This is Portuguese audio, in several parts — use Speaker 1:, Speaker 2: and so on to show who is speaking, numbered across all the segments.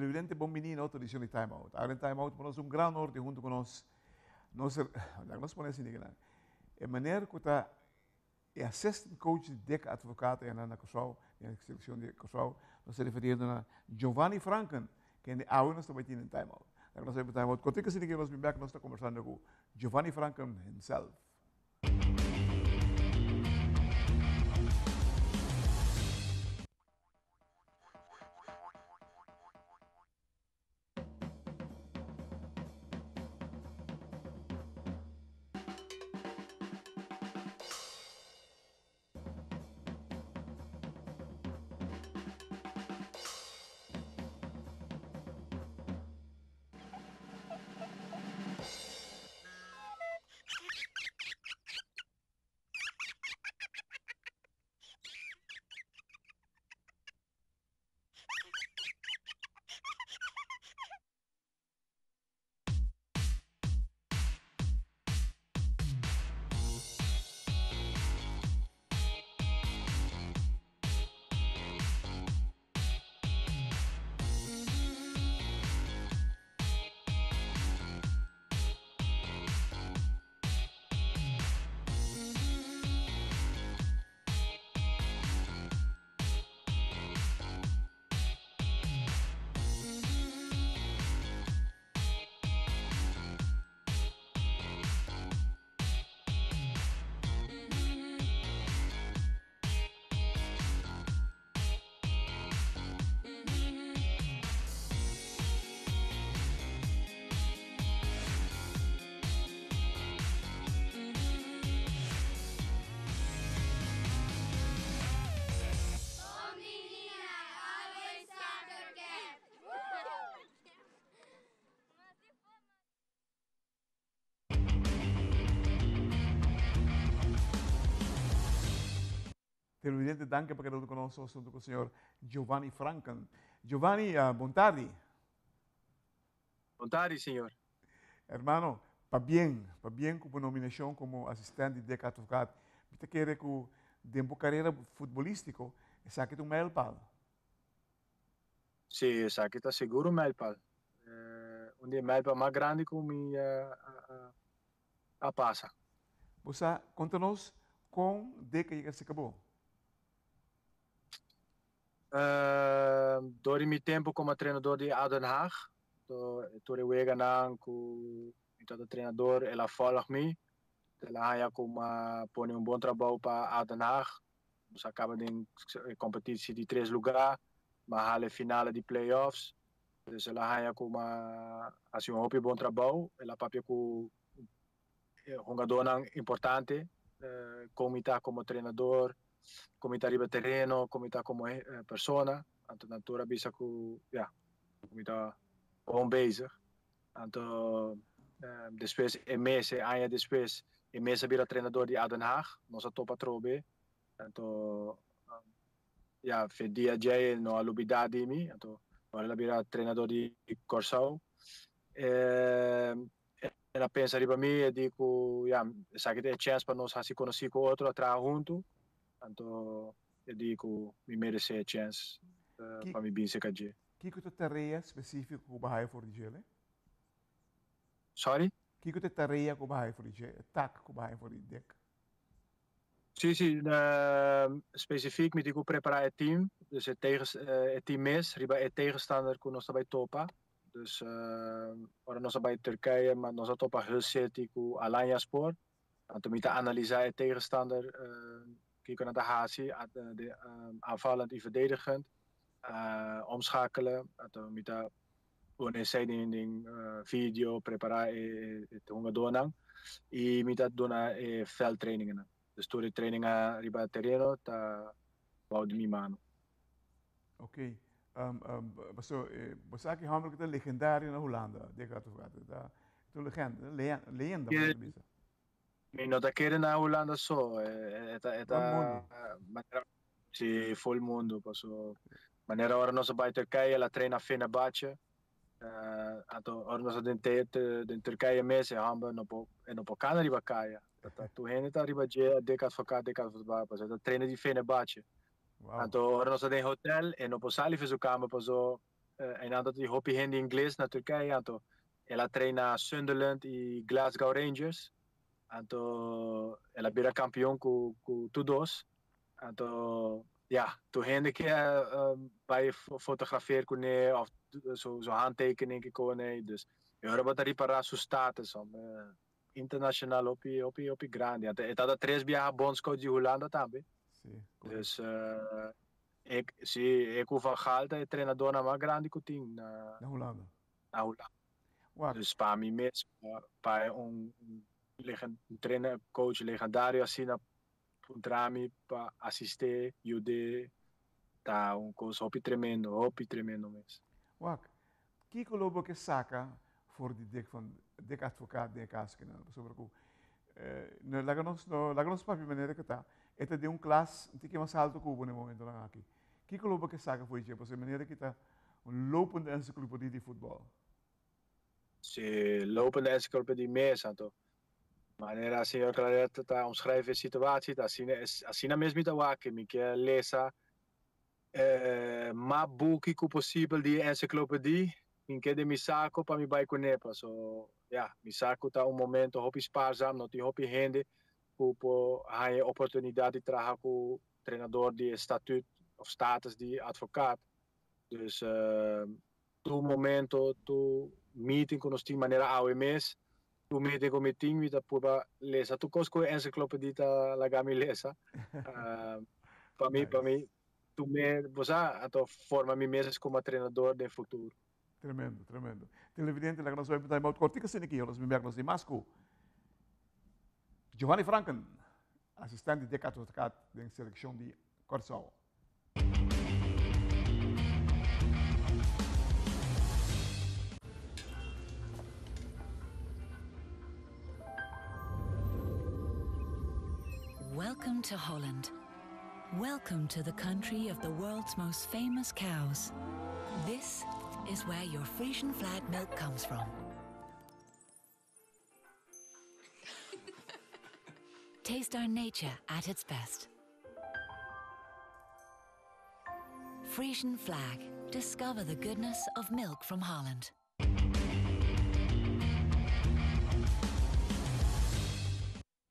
Speaker 1: televidente bom menino tradição de timeout. Agora em timeout nós grande norte junto com nós nós podemos dizer que a maneira que está é assistant coach de DEC advogado na Kosovo, na seleção de Kosovo, nós se referindo a Giovanni Franken, que é a nós também tem em timeout. Nós temos timeout. Quando que se diga nós nós está conversando com Giovanni Franken himself. Televidente, danke per aver conosco con il signor Giovanni Franken. Giovanni, buon tardi.
Speaker 2: Buon tardi, signor.
Speaker 1: Hermano, pa bien como nominación como asistente de advogado. ¿Viste que de una carrera futbolística, esa que tú me helpas?
Speaker 2: Sì, esa que está seguro mijlpaal. Un día mijlpaal más grande que mi a passa.
Speaker 1: Você conta-nos com de que se acabou.
Speaker 2: Door mijn tempo como treinador de Den Haag, toen ik weer gedaan, de treinador, ela volgt me. Ela já como põe bom trabalho para Den Haag. Você acaba de competitie de 3 lugares, mas hale finale de playoffs. Dus ela já como assim bom trabalho, ela papia com jogador importante, como treinador, como está riba terreno, como está como persona, anto natura bisa ku como está bom bezig. Anto depois anos depois vira treinador de Den Haag, nossa topa trobe. Anto fe dia dia no alubidade mi, anto ela vira treinador de Corsau. Ela pensa riba mi e dico, sa che c'è chance para nós se conhecer com outro atrás junto. Então, eu digo, me merece a chance para me vir se cadê.
Speaker 1: Que tu tarefa específica que vai for de
Speaker 2: Sorry?
Speaker 1: Que tu tarefa que vai for de tac que vai for de deck?
Speaker 2: Sim, specifiek me digo preparar het team. Dus het team is, riba het tegenstander que nós bij topa. Dus ora nós bij Turkije, maar nós topa heel city ku Alanya Sport. En toen moet je analyseren het tegenstander. Kijken naar de hasie, aanvallend en verdedigend. Omschakelen. En met een video prepareren het hongerdoornang. En met dat doen veldtrainingen. Dus door de trainingen riba terreno, ta bouwde mi mano.
Speaker 1: Oké. Você aqui hamburg de legendário na Holanda, de gato. Tu leyenda.
Speaker 2: Mi nota que na Holanda so, sì, full mondo, paso. Manera ora non so bij Turkije, la traina Fenerbahce. Ora non so in Turkije mese hamba no po kana riba kaya. Tu hene ta riba je dekat foka, paso ta traina di Fenerbahce. Ora non so in hotel e no po sali fesu kamer paso en dan dat die hoppy in inglês na Turquia, então ela treina Sunderland e Glasgow Rangers, então ela vira campeão com todos, então ja, toen heen que bij fotografeer kon nee of zo handtekeningen kon nee, dus eu vou reparar sua status om internacional op grande. Até tá 3 viagens bondscoach de Holanda também.
Speaker 1: Sim.
Speaker 2: Dus ik hoef van Gaal é treinador na mais grande que tem
Speaker 1: Na Holanda.
Speaker 2: Na Holanda.
Speaker 1: Wow.
Speaker 2: Dus para mim mesmo, para trainer coach legendário assim na drami para assistir, ajudar, tá coisa tremendo mesmo.
Speaker 1: Wak, kiko lobo que saca voor die dik advocaat de caso que não, sobre o no laganos papi maneira que tá. Eta de classe, que mais alto cubo no momento lá aqui. Kiko lobo que saca foi tipo, você maneira que tá lopende enciclopedie de futebol.
Speaker 2: Se lopende enciclopedie mesmo, então. Maneira assim, eu claro tá omschrijven situatie, assim na mesma tawaque, me que leça ma boeki que possível de enciclopedie, me que de misako para me vai conepa, so ja, misako tá momento hopi sparsam, não tem hopi rende, por a oportunidade de trabalhar com treinador de estatuto of status de advocaat. Dus tu momento, tu meeting com nós de maneira AOMS, tu meeting com meeting, we dat puba lesa, tu cosco enciclopedie ta lagami lesa. Para mim, tu me, você, então forma me mesmo como treinador de futuro.
Speaker 1: Tremendo. Televidente, lá que nós vamos dar uma cortica sem aqui, nós me mergulhamos em Masco. Giovanni Franken, assistente de advocaat da seleção de Corsol.
Speaker 3: Welcome to Holland. Welcome to the country of the world's most famous cows. This is where your Frisian flag milk comes from. Taste our nature at its best. Frisian flag. Discover the goodness of milk from Holland.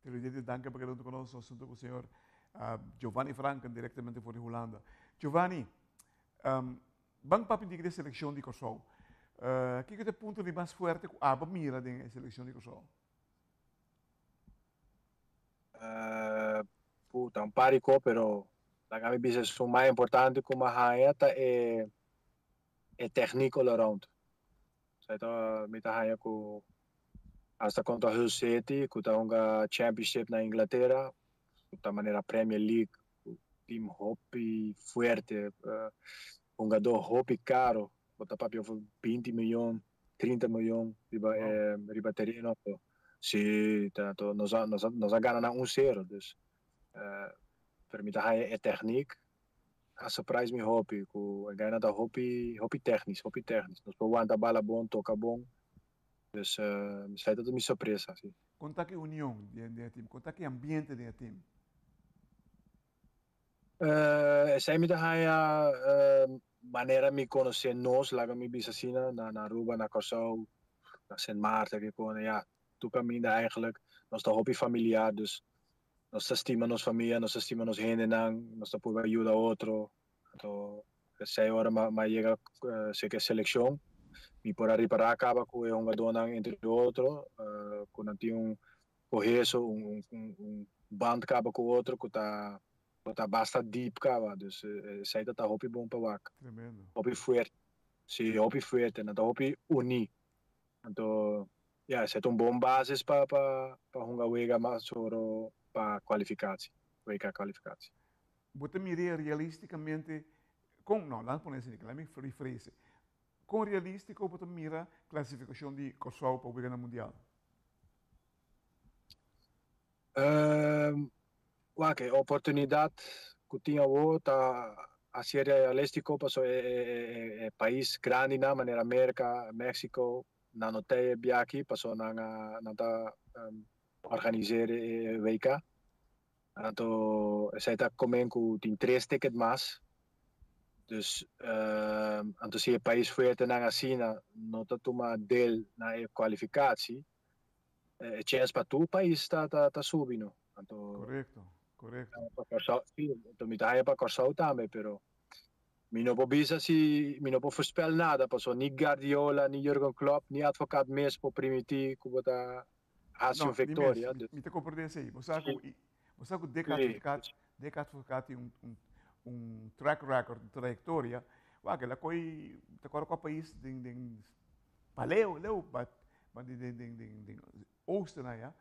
Speaker 1: Televidente, danke por quedando conosco. Assunto com o senhor Giovanni Franken, diretamente por Holanda. Giovanni, bang papi de seleção de Kosovo. Que é o ponto de mais forte que a mira da seleção de Kosovo?
Speaker 2: Puta, un parico, pero la que mi business o mais importante como a haeta é técnico all around. Então, me tá com hasta contra Hull City, que tá uma championship na Inglaterra, da maneira Premier League, team hoppy forte, jogador hoppy caro, bota papel 20 milhões, 30 milhões riba terreno. Sim, tanto nós ganhamos 1-0, dus permite é técnico, a surprise me hoppy, que ganha da hoppy técnico, nós podemos a bala bom, toca bom. Dus sai dat me surpresa, sim.
Speaker 1: Conta que união de time, conta que ambiente de time.
Speaker 2: Sai me da maneira me conhecer nós, lá me bisa assim na Aruba, na Kosovo, na Sint Maarten, que kon ja, tu caminha eigenlijk, nós tá hobby familiar, dus nós estima nos família, nós estima nos hendenang, nós tá por ajuda outro, então sai hora mas chega sei que seleção. Mi por arriba acaba com um jogador entre outro, quando tem coheso, band acaba com o outro, que tá bastante deep acaba, dus sai da hobby bom para vaca.
Speaker 1: Tremendo.
Speaker 2: Hobby forte, sim, hobby forte, na hobby uni. Então, ja, c'est bom basis para wega mais sobre para qualificação, wega qualificação.
Speaker 1: Você mira realisticamente, não, lá por exemplo, lá me free com realístico, você mira classificação de Kosovo para o Liga Mundial?
Speaker 2: Que oportunidade que tinha a ser realístico para o país grande na maneira América, México, na noteia aqui, passou na organizar WK. Então, essa está comendo com 3 tickets mais. Dus anto zie je país fuerte na China, no tanto uma del na kwalifikatie. Chance para tu país tá subindo. Anto
Speaker 1: Correcto, correcto.
Speaker 2: sim, então me dá para Corsau também, pero mi no bisa si mi no voorspel nada, pas ni Guardiola, ni Jurgen Klopp, ni advocaat mes po primiti kubota
Speaker 1: Não,
Speaker 2: Hasio
Speaker 1: nem mesmo.
Speaker 2: Victoria.
Speaker 1: Me te compreende aí. Você sabe
Speaker 2: Sim,
Speaker 1: deca advogado track record, trajetória. Wa que la coi te coloca o país de paleo, leu, but de oosten na ja.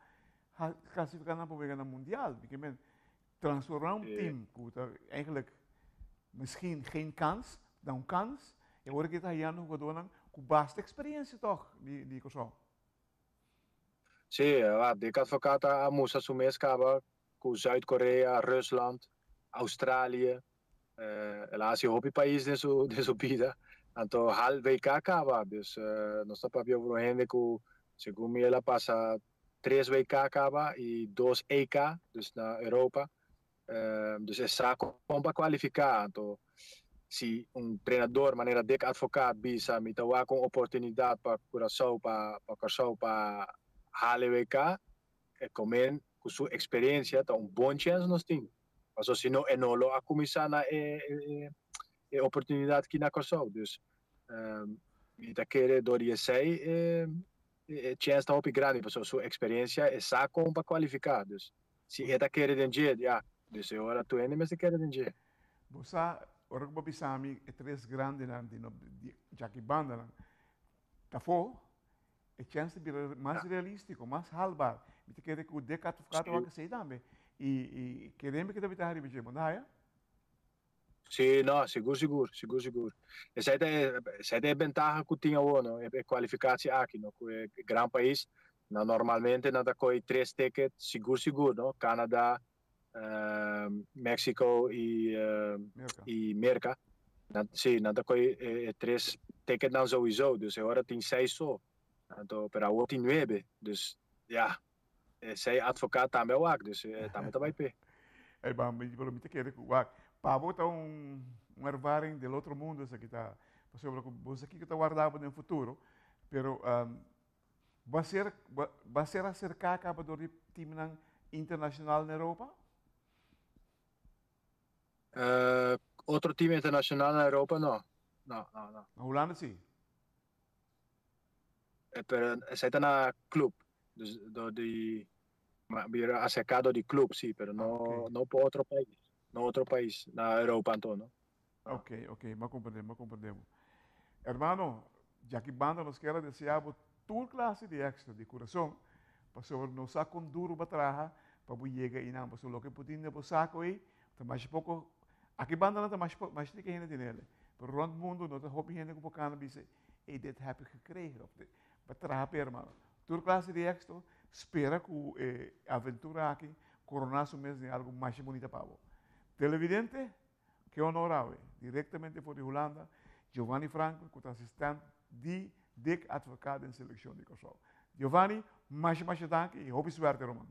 Speaker 1: Classificar na provega na mundial, porque men transformar team, eigenlijk misschien geen kans, dan kans. En hoor ik het hier nog gedaan, com basta experiência toch, die coisa.
Speaker 2: sim, de advocaat a Musa Sumes kaba com Zuid-Korea, Rusland, Australië, Azië hobby país deso vida. Anto hal WK kaba, dus nós está para over hende com segundo me ela passa 3 WK kaba e 2 EK, dus na Europa. Dus é saco para qualificar. Então, se treinador, maneira de advogado, bisa, me tawa com oportunidade para Curaçao, para HLWK, comer com sua experiência, tá bom chance nós temos. Mas se não, é não a começar na oportunidade aqui na Curaçao. Dus, me tá querendo doria sei, chance tá op grande, mas sua experiência é saco para qualificar. Dus, se é tá querendo dinheiro, já. Dus agora tu ainda mais querendo dinheiro.
Speaker 1: Você, orang babisami, é três grandes na Jackie Banda, tá fora. É chance de mais realístico, mais halbar. Me te quer que o decato ficato vai ser também. E queremos que deve estar arriba, não é?
Speaker 2: Sim, não, seguro. Essa é a vantagem que tinha o ano, é qualificação aqui, no é grande país, não normalmente nada coi 3 tickets, seguro, no Canadá, México e Merca. Sim, nada coi 3 tickets não sowieso, dus agora tem 6 só. Então, para o tem 9, dus ja, sei advogado também o ac, dus também pé.
Speaker 1: É bom, me te quer que o ac, para botar ervaring do outro mundo, isso aqui está, você aqui que está guardado no futuro, pero vai ser acercar acaba do time internacional na Europa?
Speaker 2: Outro time internacional na Europa, não.
Speaker 1: Na Holanda, sim.
Speaker 2: Pero essa está na clube, vira acercado de clube, sim, pero não para outro país. No outro país, na Europa, então.
Speaker 1: Ok, mas compreendemos. Hermano, já que banda nos quer desejar toda classe de extra de coração, para sobre nos saco duro para trás, para chegar e não, para o que podemos para saco aí, tá mais pouco, aqui banda não tá mais tem que gente nele, pero rond mundo não tá hobby gente com cannabis e dit heb ik gekregen, para trás, hermano. Toda classe de extra, espera que a aventura aqui, coronasse mesmo em algo mais bonito para você. Televidente, que honorável, diretamente por Holanda, Giovanni Franco, que está assistente de DIC Advogado em Seleção de Kosovo. Giovanni, mais dank e hope suerte, Roman.